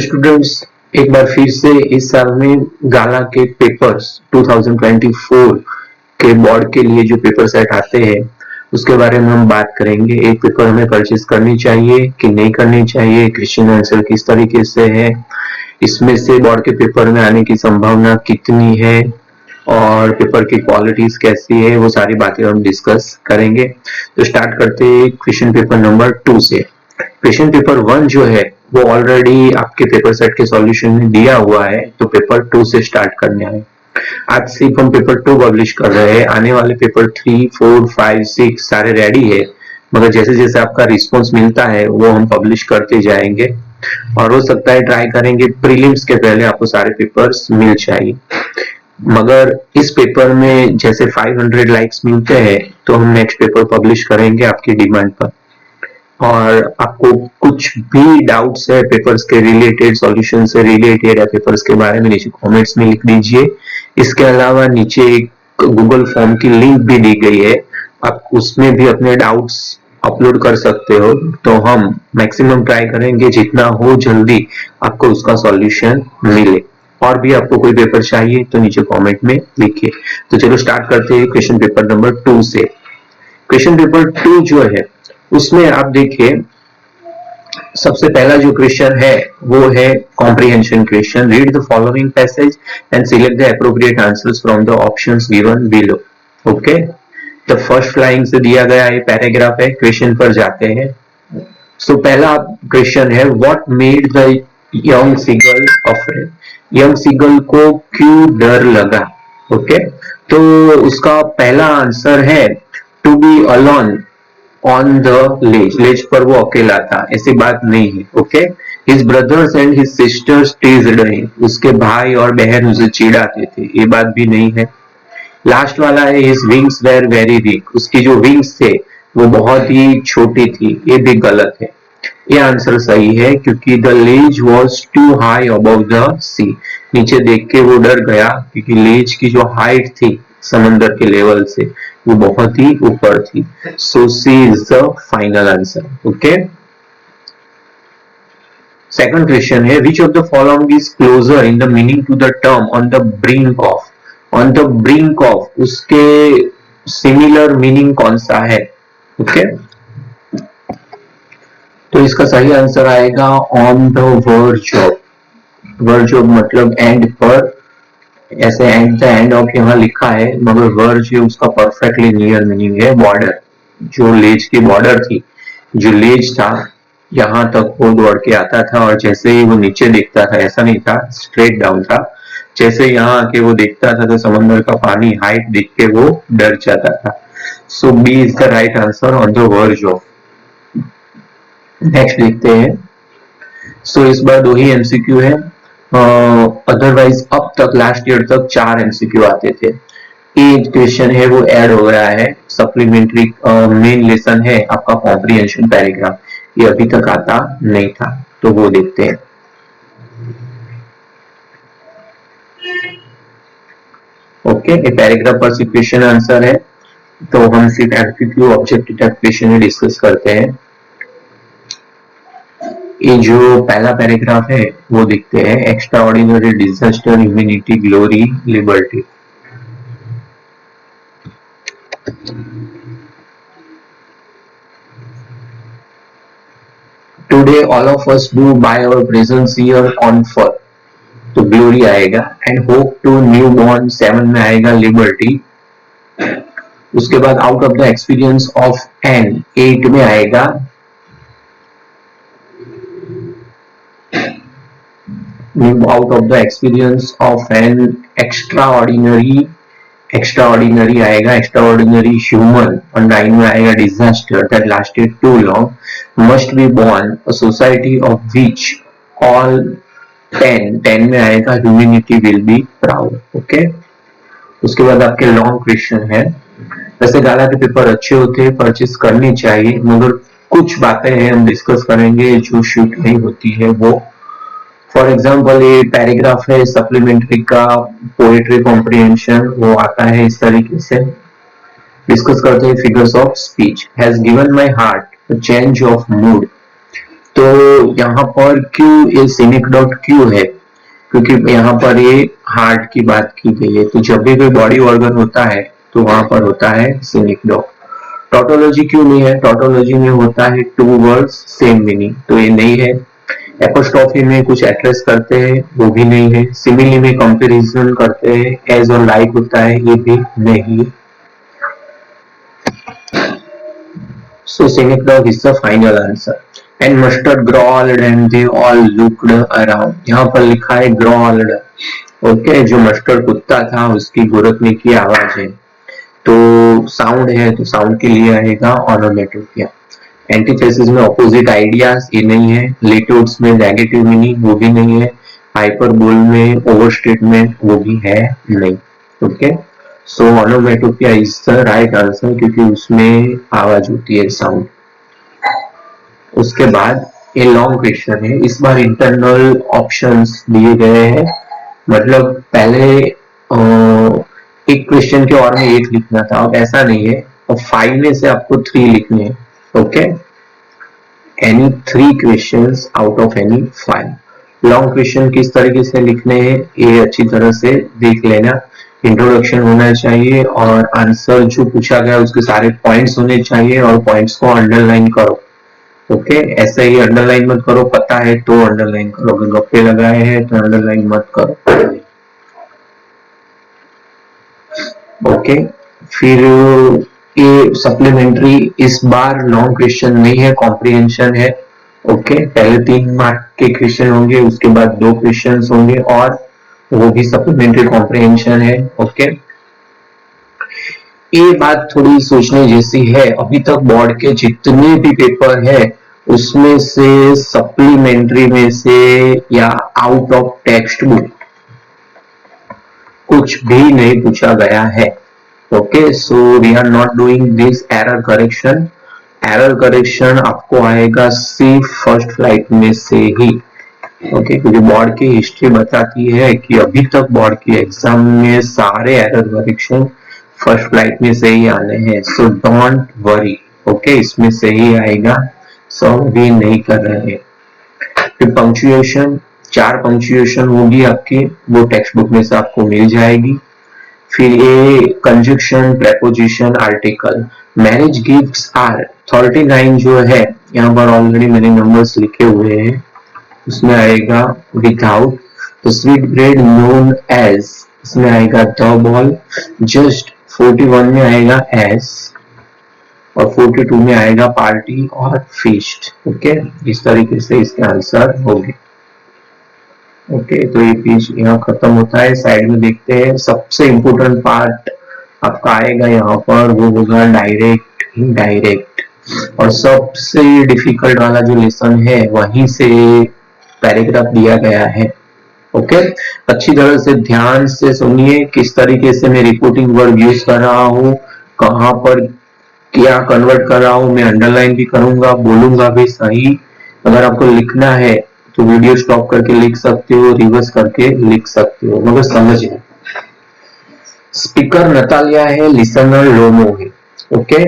Students, एक बार फिर से इस साल में गाला के पेपर्स 2024 के बोर्ड के लिए जो पेपर सेट आते हैं उसके बारे में हम बात करेंगे। एक पेपर हमें परचेज करनी चाहिए कि नहीं करनी चाहिए, क्वेश्चन आंसर किस तरीके से है, इसमें से बोर्ड के पेपर में आने की संभावना कितनी है और पेपर की क्वालिटीज कैसी है, वो सारी बातें हम डिस्कस करेंगे। तो स्टार्ट करते हैं क्वेश्चन पेपर नंबर 2 से। क्वेश्चन पेपर 1 जो है वो ऑलरेडी आपके पेपर सेट के सॉल्यूशन में दिया हुआ है, तो पेपर 2 से स्टार्ट करना है। आज सिर्फ हम पेपर 2 पब्लिश कर रहे हैं, आने वाले पेपर 3, 4, 5, 6 सारे रेडी है, मगर जैसे जैसे आपका रिस्पॉन्स मिलता है वो हम पब्लिश करते जाएंगे और हो सकता है ट्राई करेंगे प्रीलिम्स के पहले आपको सारे पेपर्स मिल जाए। मगर इस पेपर में जैसे 500 लाइक्स मिलते हैं तो हम नेक्स्ट पेपर पब्लिश करेंगे आपकी डिमांड पर। और आपको कुछ भी डाउट्स है पेपर्स के रिलेटेड, सॉल्यूशन से रिलेटेड या पेपर्स के बारे में, नीचे कमेंट्स में लिख दीजिए। इसके अलावा नीचे एक गूगल फॉर्म की लिंक भी दी गई है, आप उसमें भी अपने डाउट्स अपलोड कर सकते हो। तो हम मैक्सिमम ट्राई करेंगे जितना हो जल्दी आपको उसका सॉल्यूशन मिले। और भी आपको कोई पेपर चाहिए तो नीचे कमेंट में लिखिए। तो चलो स्टार्ट करते हैं क्वेश्चन पेपर नंबर 2 से। क्वेश्चन पेपर 2 जो है उसमें आप देखिए सबसे पहला जो क्वेश्चन है वो है comprehension question. Read the following passage and select the appropriate answers from the options given below. Okay, तो फर्स्ट लाइन से दिया गया ये पैराग्राफ है। क्वेश्चन पर जाते हैं। सो पहला क्वेश्चन है, what made the young seagull afraid. Young seagull को क्यों डर लगा। ओके, तो उसका पहला आंसर है to be alone on the ledge. Ledge पर वो अकेला था, ऐसी बात नहीं है। Okay, his brothers and his sisters teased him. उसके भाई और बहन उसे चिढ़ाते थे, ये बात भी नहीं है। लास्ट वाला है, his wings were very weak. उसकी जो विंग्स थे वो बहुत ही छोटी थी, ये भी गलत है। ये आंसर सही है क्योंकि the ledge was too high above the sea. नीचे देख के वो डर गया क्योंकि लेज की जो हाइट थी समंदर के लेवल से वो बहुत ही ऊपर थी। So C is the final answer. Okay, second question है, which of the following is closer in the meaning to the term on the brink of. On the brink of, उसके सिमिलर मीनिंग कौन सा है। Okay, तो इसका सही answer आएगा on the verge of. Verge of मतलब एंड पर, ऐसे एंड द एंड ऑफ यहाँ लिखा है, मगर वर्ज उसका परफेक्टली नियर मीनिंग है बॉर्डर। जो लेज की बॉर्डर थी, जो लेज था यहाँ तक वो दौड़ के आता था और जैसे ही वो नीचे देखता था, ऐसा नहीं था स्ट्रेट डाउन था, जैसे यहाँ आके वो देखता था तो समंदर का पानी हाइट देख के वो डर जाता था। So B is the right answer, on the verge of. Next देखते हैं। सो इस बार 2 ही एमसीक्यू है, अदरवाइज अब तक लास्ट ईयर तक 4 एमसीक्यू आते थे। ये क्वेश्चन है वो ऐड हो गया है, सप्लीमेंट्री मेन लेसन है आपका कॉम्प्रिहेंशन पैराग्राफ, ये अभी तक आता नहीं था, तो वो देखते हैं। ओके, ये पैराग्राफ पर सिर्फ क्वेश्चन आंसर है, तो हम सिर्फ MCQ objective type question discuss करते हैं। ये जो पहला पैराग्राफ है वो देखते हैं, extra ordinary disaster, humanity, glory, liberty. Today all of us do by our presence here confer, तो ग्लोरी आएगा। And hope to new born 7 में आएगा लिबर्टी। उसके बाद out of the experience of an 8 में आएगा out of the experience of an extraordinary. Extraordinary आएगा, extraordinary human. और 9 में आएगा disaster that lasted too long must be born a society of which all 10 में आएगा humanity will be proud. Okay, उसके बाद आपके लॉन्ग क्वेश्चन है। वैसे गाला के पेपर अच्छे होते हैं, परचेस करनी चाहिए, मगर कुछ बातें हैं हम डिस्कस करेंगे जो शूट नहीं होती है वो। फॉर एग्जाम्पल ये पैराग्राफ है सप्लीमेंट्री का, पोएट्री कॉम्प्रिहेंशन, वो आता है इस तरीके से। डिस्कस करते हैं figures of speech. Has given my heart a change of mood, तो यहाँ पर क्यू ये सिनिक डॉट क्यू है, क्योंकि यहाँ पर ये हार्ट की बात की गई है, तो जब भी कोई बॉडी ऑर्गन होता है तो वहां पर होता है सिनिक डॉट। टोटोलॉजी क्यों नहीं है? टोटोलॉजी में होता है टू वर्ड्स सेम मीनिंग, तो ये नहीं है। एपोस्ट्रोफी में कुछ एड्रेस करते हैं, वो भी नहीं है। सिमिली में कंपैरिजन करते हैं, एज और लाइक होता है, ये भी नहीं। So scenic dog is the final answer. And mustard growled and they all looked around. यहाँ पर लिखा है growled. ओके, जो मस्टर्ड कुत्ता था उसकी गुरकने की आवाज है, तो साउंड है, तो साउंड के लिए आएगा ऑनोमेटोपिया। एंटीथेसिस में ऑपोजिट आइडियाज, ये नहीं है। लेटोड्स में नेगेटिव मीनिंग, वो भी नहीं है। हाइपरबोल में ओवरस्टेटमेंट, वो भी है नहीं। Okay, so onomatopoeia is the right answer, क्योंकि उसमें आवाज होती है, साउंड। उसके बाद ये लॉन्ग क्वेश्चन है, इस बार इंटरनल ऑप्शंस दिए गए हैं, मतलब पहले एक क्वेश्चन के और में 8 लिखना था, अब ऐसा नहीं है, अब 5 में से आपको 3 लिखने हैं। Okay, any 3 questions out of any 5। Long question किस तरीके से लिखने हैं ये अच्छी तरह से देख लेना। इंट्रोडक्शन होना चाहिए और आंसर जो पूछा गया उसके सारे पॉइंट्स होने चाहिए, और पॉइंट्स को अंडरलाइन करो। ओके, ऐसे ही अंडरलाइन मत करो, पता है तो अंडरलाइन करो, अगर गप्पे लगाए हैं तो अंडरलाइन मत करो। ओके, फिर ये सप्लीमेंट्री इस बार लॉन्ग क्वेश्चन नहीं है, कॉम्प्रिहेंशन है। ओके, पहले 3 मार्क के क्वेश्चन होंगे, उसके बाद 2 क्वेश्चन होंगे, और वो भी सप्लीमेंट्री कॉम्प्रिहेंशन है। ओके, ये बात थोड़ी सोचने जैसी है, अभी तक बोर्ड के जितने भी पेपर है उसमें से सप्लीमेंट्री में से या आउट ऑफ टेक्स्ट बुक कुछ भी नहीं पूछा गया है। Okay, so we are not doing this error correction. Error correction आपको आएगा सिर्फ फर्स्ट फ्लाइट में से ही। ओके, क्योंकि बोर्ड की हिस्ट्री बताती है कि अभी तक बोर्ड की एग्जाम में सारे एरर करेक्शन फर्स्ट फ्लाइट में से ही आने हैं, सो डोंट वरी। ओके, इसमें से ही आएगा, सो भी नहीं कर रहे हैं। फिर पंक्चुएशन, 4 पंक्चुएशन होगी आपकी, वो टेक्स्ट बुक में से आपको मिल जाएगी। फिर ये conjunction, preposition, article. Marriage gifts are 39 जो है, यहाँ पर ऑलरेडी मैंने नंबर्स लिखे हुए हैं, उसमें आएगा without. The sweet bread known as, इसमें आएगा द बॉल। जस्ट 41 में आएगा एस, और 42 में आएगा पार्टी और फीस्ट। ओके, इस तरीके से इसके आंसर होंगे। ओके, तो ये पेज यहाँ खत्म होता है। साइड में देखते हैं, सबसे इंपोर्टेंट पार्ट आपका आएगा यहाँ पर, वो होगा डायरेक्ट, इनडायरेक्ट, और सबसे डिफिकल्ट वाला जो लेसन है वहीं से पैराग्राफ दिया गया है। ओके, अच्छी तरह से ध्यान से सुनिए किस तरीके से मैं रिपोर्टिंग वर्ड यूज कर रहा हूँ, कहाँ पर क्या कन्वर्ट कर रहा हूँ, मैं अंडरलाइन भी करूंगा, बोलूंगा भी सही। अगर आपको लिखना है तो वीडियो स्टॉप करके लिख सकते हो, रिवर्स करके लिख सकते हो, मगर समझिए। स्पीकर नतालिया है, लिसनर लोमो है। ओके,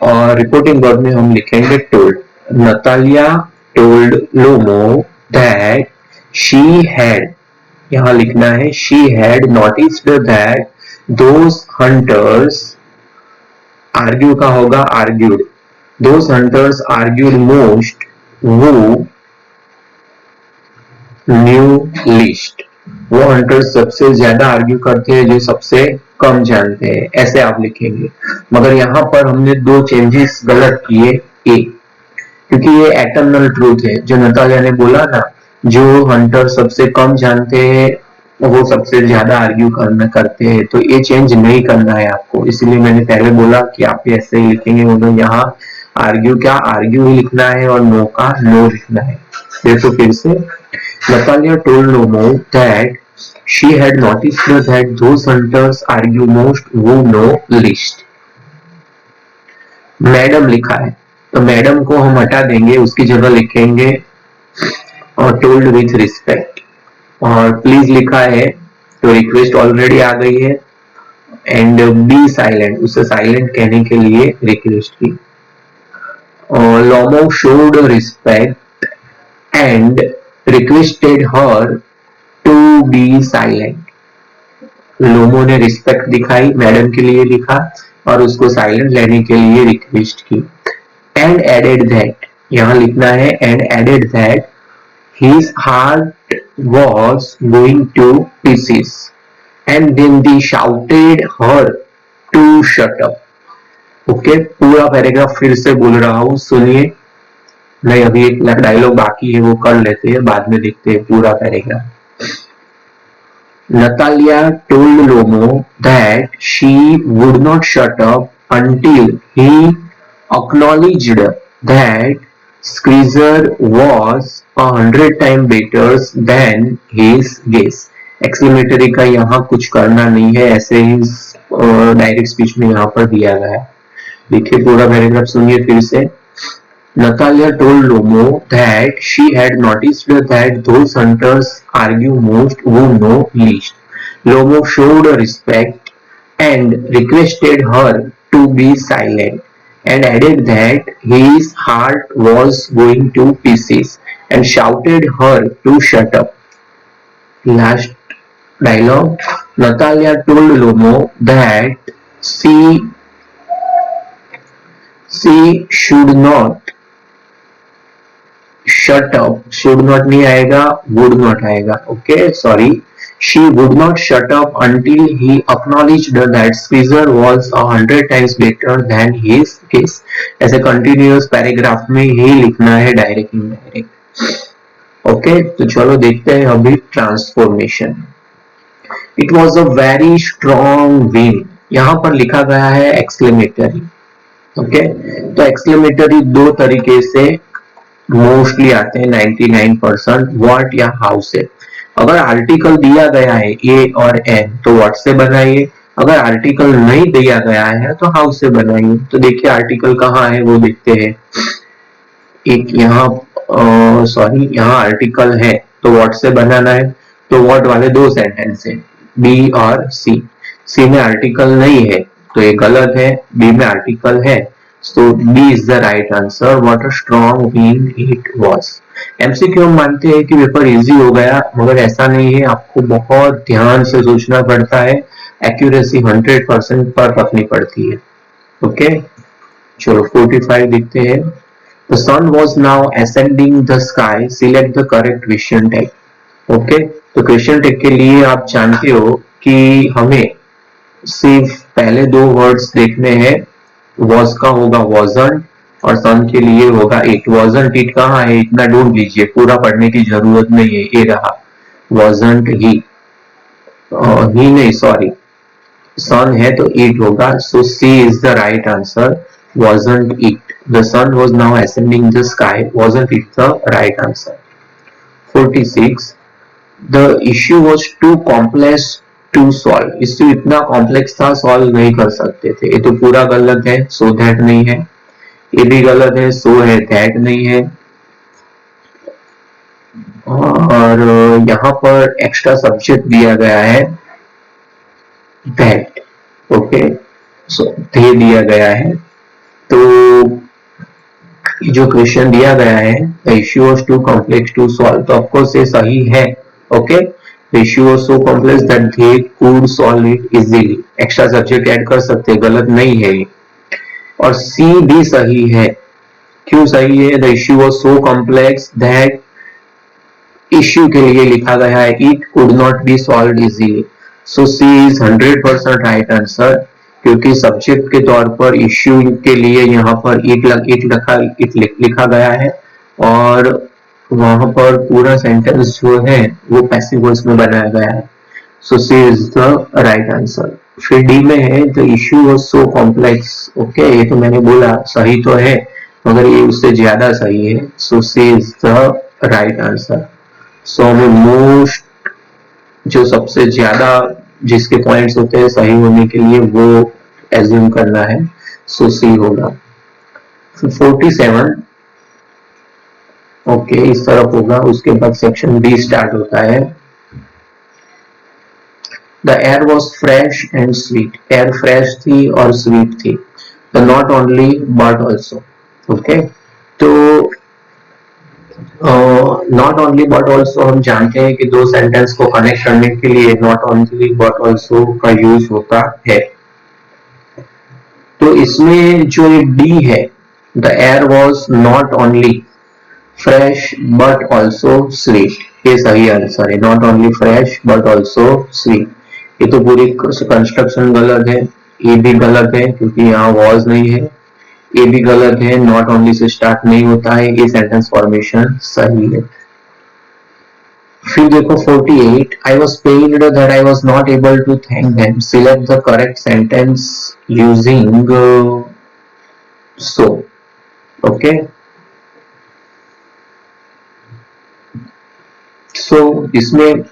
और रिपोर्टिंग वर्ड में हम लिखेंगे told. Natalia told Lomo that she had, यहां लिखना है she had noticed that those hunters, argue का होगा argued, those hunters argued most वो न्यू लिस्ट, वो हंटर्स सबसे ज्यादा आर्ग्यू करते हैं जो सबसे कम जानते हैं, ऐसे आप लिखेंगे। मगर यहाँ पर हमने 2 चेंजेस गलत किए, क्योंकि ये एटर्नल ट्रूथ है जो नतालिया ने बोला ना, जो हंटर सबसे कम जानते हैं वो सबसे ज्यादा आर्ग्यू करते हैं, तो ये चेंज नहीं करना है आपको। इसलिए मैंने पहले बोला कि आप ऐसे ही लिखेंगे, मतलब यहाँ आर्ग्यू क्या आर्ग्यू ही लिखना है और नो का नो लिखना है। देखो फिर से, Natalia told Lomo that she had noticed that those hunters argue most who know least. Madam लिखा है, तो मैडम को हम हटा देंगे, उसकी जगह लिखेंगे और टोल्ड विथ रिस्पेक्ट। और प्लीज लिखा है तो रिक्वेस्ट ऑलरेडी आ गई है, एंड बी साइलेंट, उसे साइलेंट कहने के लिए रिक्वेस्ट की। Lomo showed respect and requested her to be silent. Lomo ने रिस्पेक्ट दिखाई, मैडम के लिए लिखा और उसको साइलेंट लेने के लिए रिक्वेस्ट की। एंड एडेड दैट, यहाँ लिखना है and added that his heart was going to pieces and then they shouted her to shut up. Okay, पूरा पैराग्राफ फिर से बोल रहा हूँ, सुनिए। नहीं, अभी एक डायलॉग बाकी है, वो कर लेते हैं, बाद में देखते हैं पूरा paragraph. Natalia told Lomo that she would not shut up until he acknowledged that Squeezer was 100 times better than his guess. Exclamatory का यहाँ कुछ करना नहीं है, ऐसे ही डायरेक्ट स्पीच में यहाँ पर दिया गया है। देखिए पूरा पैराग्राफ सुनिए फिर से। Natalia told Lomo that she had noticed that those hunters argue most who know least. Lomo showed respect and requested her to be silent and added that his heart was going to pieces and shouted her to shut up. Last dialogue. Natalia told Lomo that she should not shut up, should not नहीं आएगा, would not आएगा, okay, sorry, she would not shut up until he acknowledged that Squeezer was 100 times better than his guess. ऐसे continuous paragraph में ही लिखना है, direct indirect. Okay, तो चलो देखते हैं अभी transformation. It was a very strong wind, यहाँ पर लिखा गया है एक्सक्लेमेटरी। ओके, तो एक्सक्लेमेटरी दो तरीके से मोस्टली आते हैं, 99%, व्हाट या हाउ से। अगर आर्टिकल दिया गया है ए और एन तो व्हाट से बनाइए, अगर आर्टिकल नहीं दिया गया है तो हाउ से बनाइए। तो देखिए आर्टिकल कहाँ है वो देखते हैं। एक यहाँ सॉरी, यहाँ आर्टिकल है तो व्हाट से बनाना है, तो व्हाट वाले दो सेंटेंस है, बी और सी। सी में आर्टिकल नहीं है तो ये गलत है, बी में आर्टिकल है, so B is the right answer. What a strong wind it was. MCQ हम मानते हैं कि पेपर इजी हो गया, मगर ऐसा नहीं है, आपको बहुत ध्यान से सोचना पड़ता है, एक्यूरेसी 100% पर रखनी पड़ती है। ओके, चलो 45 देखते हैं। The sun was now ascending the sky. Select the correct question tag. Okay, तो क्वेश्चन टैग के लिए आप जानते हो कि हमें सिर्फ पहले दो वर्ड्स देखने हैं। वॉज का होगा wasn't और सन के लिए होगा इट। wasn't इट कहाँ है, इतना ढूंढ लीजिए, पूरा पढ़ने की जरूरत नहीं है, ये रहा wasn't ही नहीं, सॉरी, सन है तो इट होगा, so C is the right answer, wasn't it. The sun was now ascending the sky. Wasn't it the right answer? 46. The issue was too complex to solve. Issue इतना complex था, solve नहीं कर सकते थे। ये तो पूरा गलत है, सो दैट नहीं है, ये भी गलत है, सो है, दैट नहीं है, और यहाँ पर एक्स्ट्रा सब्जेक्ट दिया गया है दैट। ओके, सो दे दिया गया है, तो जो क्वेश्चन दिया गया है the issue was too complex to solve, तो ऑफकोर्स ये सही है। Okay, the issue was so complex that they could solve it easily. Extra subject add कर सकते, गलत नहीं है ये। और सी भी सही है, क्यों सही है, the issue was so complex that issue के लिए लिखा गया है it could not be solved easily. So C is 100% right answer, क्योंकि सब्जेक्ट के तौर पर इश्यू के लिए यहाँ पर इट लिखा गया है और वहां पर पूरा सेंटेंस जो है वो पैसिव वॉइस में बनाया गया है। सो C is the right answer. फिर डी में है the issue was so complex. Okay, ये तो मैंने बोला सही तो है, मगर ये उससे ज्यादा सही है, सो C is the right answer. सो हमें मोस्ट जो सबसे ज्यादा जिसके पॉइंट्स होते हैं सही होने के लिए वो एज्यूम करना है, सो सी होगा। 47 ओके, इस तरफ होगा, उसके बाद सेक्शन बी स्टार्ट होता है। The air was fresh and sweet, air fresh थी और स्वीट थी, the not only but also. Okay, तो नॉट ओनली बट ऑल्सो हम जानते हैं कि दो सेंटेंस को कनेक्ट करने के लिए नॉट ओनली बट ऑल्सो का यूज होता है। तो इसमें जो डी है, the air was not only fresh but also sweet, ये सही आंसर है। Not only fresh but also sweet, ये तो पूरी कंस्ट्रक्शन गलत है। ये भी गलत है क्योंकि यहाँ वॉज नहीं है। ये भी गलत है, नॉट ओनली से स्टार्ट नहीं होता है। ये सेंटेंस फॉर्मेशन सही है। फिर देखो 48, I was pained that I was not able to thank them. Select the correct sentence using so. Okay. So इसमें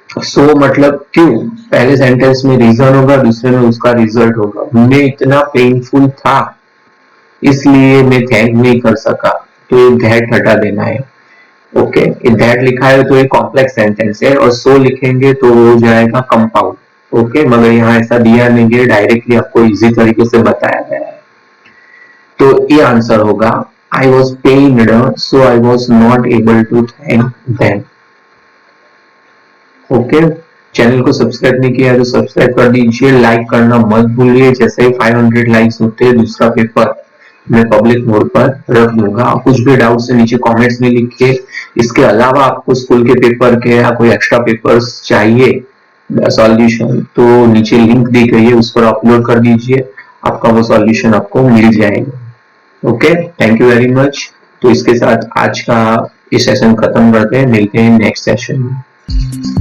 so मतलब क्यों, पहले सेंटेंस में रीजन होगा, दूसरे में उसका रिजल्ट होगा। मैं इतना पेनफुल था इसलिए मैं थैंक नहीं कर सका, तो ये दैट हटा देना है। ओके, दैट लिखा है तो ये कॉम्प्लेक्स सेंटेंस है, और सो लिखेंगे तो हो जाएगा कंपाउंड। ओके, मगर यहाँ ऐसा दिया नहीं है, डायरेक्टली आपको इजी तरीके से बताया गया है। तो ये आंसर होगा I was pained so I was not able to thank them. Okay, channel को सब्सक्राइब नहीं किया तो सब्सक्राइब कर दीजिए, लाइक करना मत भूलिए। जैसे ही 500 लाइक्स होते हैं दूसरा पेपर मैं पब्लिक मोड पर रख दूंगा। कुछ भी डाउट से नीचे कमेंट्स में लिखिए। इसके अलावा आपको स्कूल के पेपर के या कोई एक्स्ट्रा पेपर्स चाहिए सॉल्यूशन, तो नीचे लिंक दी गई है, उस पर अपलोड कर दीजिए, आपका वो सॉल्यूशन आपको मिल जाएगा। Okay, thank you very much. तो इसके साथ आज का ये सेशन खत्म करते हैं, मिलते हैं नेक्स्ट सेशन में।